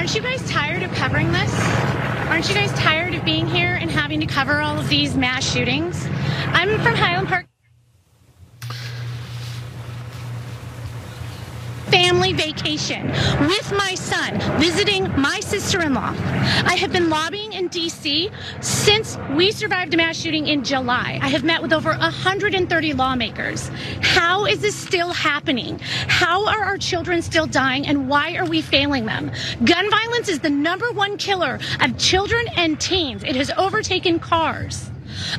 Aren't you guys tired of covering this? Aren't you guys tired of being here and having to cover all of these mass shootings? I'm from Highland Park. Family vacation with my son, visiting my sister-in-law. I have been lobbying in DC since we survived a mass shooting in July. I have met with over 130 lawmakers. How is this still happening? How are our children still dying, and why are we failing them? Gun violence is the #1 killer of children and teens. It has overtaken cars.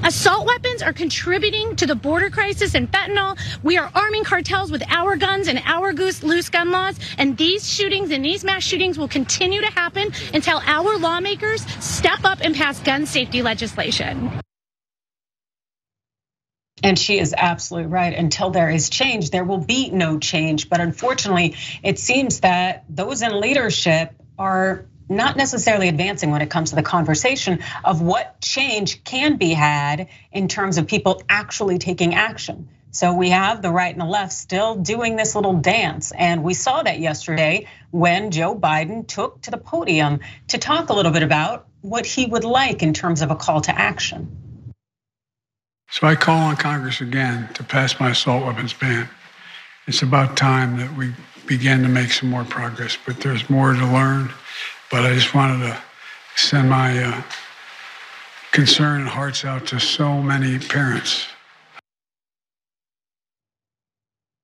Assault weapons are contributing to the border crisis and fentanyl. We are arming cartels with our guns and our loose gun laws. And these shootings and these mass shootings will continue to happen until our lawmakers step up and pass gun safety legislation. And she is absolutely right. Until there is change, there will be no change. But unfortunately, it seems that those in leadership are not necessarily advancing when it comes to the conversation of what change can be had in terms of people actually taking action. So we have the right and the left still doing this little dance. And we saw that yesterday when Joe Biden took to the podium to talk a little bit about what he would like in terms of a call to action. So I call on Congress again to pass my assault weapons ban. It's about time that we begin to make some more progress, but there's more to learn. But I just wanted to send my concern and hearts out to so many parents.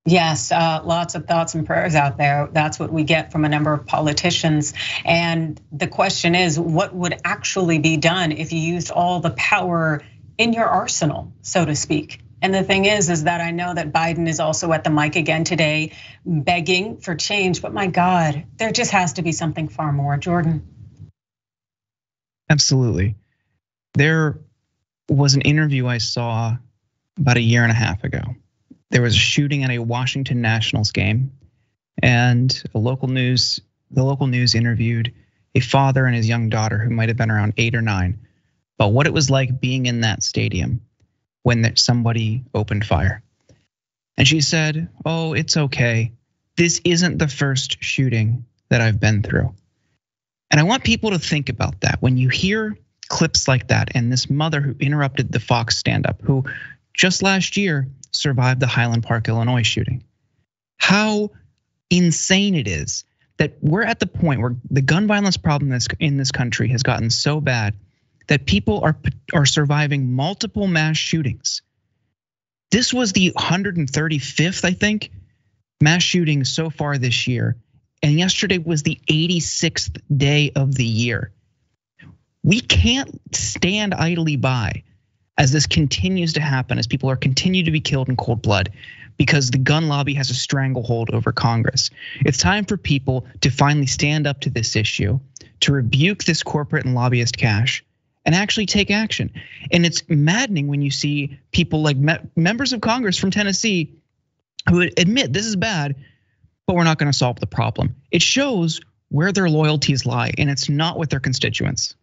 Yes, lots of thoughts and prayers out there. That's what we get from a number of politicians. And the question is, what would actually be done if you used all the power in your arsenal, so to speak? And the thing is that I know that Biden is also at the mic again today, begging for change. But my God, there just has to be something far more. Jordan. Absolutely. There was an interview I saw about a year and a half ago. There was a shooting at a Washington Nationals game, and the local news interviewed a father and his young daughter who might have been around 8 or 9, about what it was like being in that stadium when somebody opened fire. And she said, "Oh, it's okay. This isn't the first shooting that I've been through." And I want people to think about that. When you hear clips like that, and this mother who interrupted the Fox stand-up, who just last year survived the Highland Park, Illinois shooting. How insane it is that we're at the point where the gun violence problem in this country has gotten so bad that people are surviving multiple mass shootings. This was the 135th, I think, mass shooting so far this year. And yesterday was the 86th day of the year. We can't stand idly by as this continues to happen, as people are continue to be killed in cold blood because the gun lobby has a stranglehold over Congress. It's time for people to finally stand up to this issue, to rebuke this corporate and lobbyist cash, and actually take action. And it's maddening when you see people like members of Congress from Tennessee who admit this is bad, but we're not gonna solve the problem. It shows where their loyalties lie, and it's not with their constituents.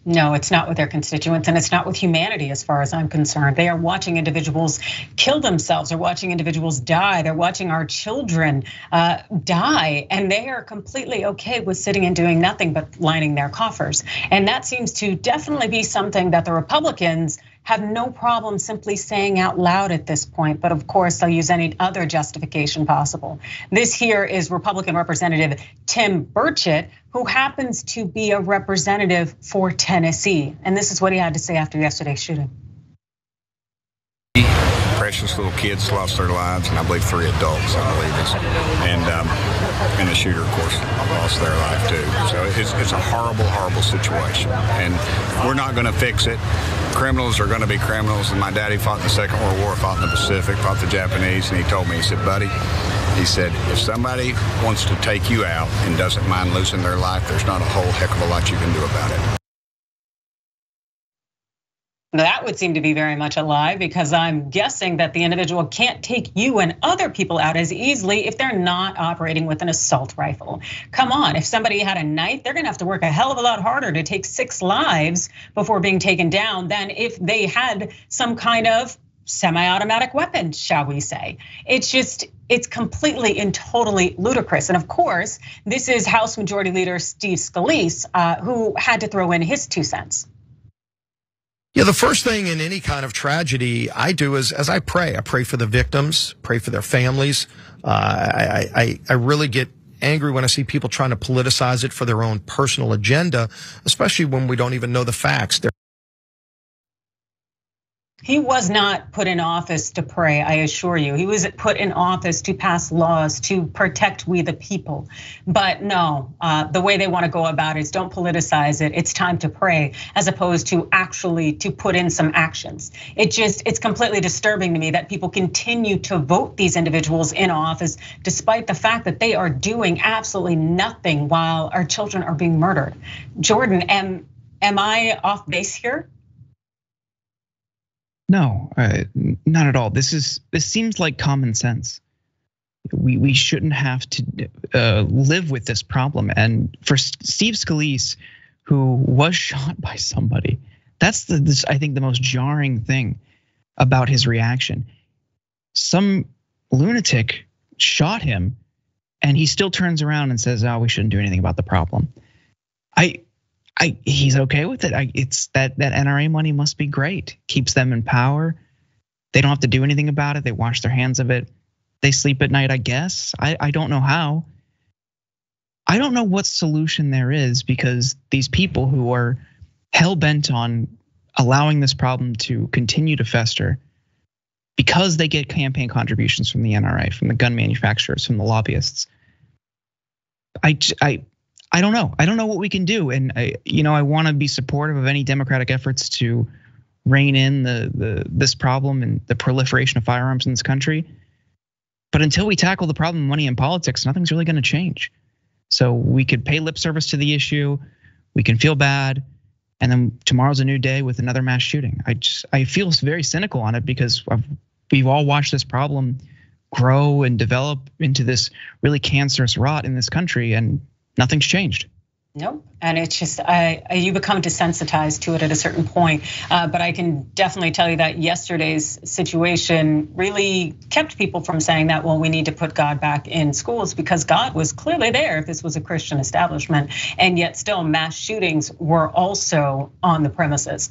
No, it's not with their constituents, and it's not with humanity as far as I'm concerned. They are watching individuals kill themselves, they're watching individuals die, they're watching our children die, and they are completely okay with sitting and doing nothing but lining their coffers. And that seems to definitely be something that the Republicans have no problem simply saying out loud at this point, but of course they'll use any other justification possible. This here is Republican Representative Tim Burchett, who happens to be a representative for Tennessee. And this is what he had to say after yesterday's shooting. Precious little kids lost their lives, and I believe 3 adults, and the shooter, of course, lost their life too. So it's a horrible, horrible situation, and we're not gonna fix it. Criminals are gonna be criminals, and my daddy fought in the Second World War, fought in the Pacific, fought the Japanese, and he told me, he said, buddy, he said, if somebody wants to take you out and doesn't mind losing their life, there's not a whole heck of a lot you can do about it. That would seem to be very much a lie, because I'm guessing that the individual can't take you and other people out as easily if they're not operating with an assault rifle. Come on, if somebody had a knife, they're gonna have to work a hell of a lot harder to take 6 lives before being taken down than if they had some kind of semi-automatic weapon, shall we say. It's completely and totally ludicrous. And of course, this is House Majority Leader Steve Scalise, who had to throw in his 2 cents. Yeah, the first thing in any kind of tragedy I do is as I pray for the victims, pray for their families. I really get angry when I see people trying to politicize it for their own personal agenda, especially when we don't even know the facts. He was not put in office to pray, I assure you. He was put in office to pass laws to protect we the people. But no, the way they want to go about it is don't politicize it. It's time to pray as opposed to actually to put in some actions. It's completely disturbing to me that people continue to vote these individuals in office despite the fact that they are doing absolutely nothing while our children are being murdered. Jordan, am I off base here? No, not at all. This seems like common sense. We shouldn't have to live with this problem. And for Steve Scalise, who was shot by somebody, that's I think the most jarring thing about his reaction. Some lunatic shot him, and he still turns around and says, "Oh, we shouldn't do anything about the problem." He's okay with it. It's that NRA money must be great. Keeps them in power. They don't have to do anything about it. They wash their hands of it. They sleep at night, I guess. I don't know how. I don't know what solution there is because these people who are hell-bent on allowing this problem to continue to fester because they get campaign contributions from the NRA, from the gun manufacturers, from the lobbyists. I don't know. I don't know what we can do, and I want to be supportive of any Democratic efforts to rein in this problem and the proliferation of firearms in this country. But until we tackle the problem of money in politics, nothing's really going to change. So we could pay lip service to the issue, we can feel bad, and then tomorrow's a new day with another mass shooting. I feel very cynical on it because we've all watched this problem grow and develop into this really cancerous rot in this country, and nothing's changed. Nope, and it's just you become desensitized to it at a certain point. But I can definitely tell you that yesterday's situation really kept people from saying that, well, we need to put God back in schools because God was clearly there if this was a Christian establishment, and yet still mass shootings were also on the premises.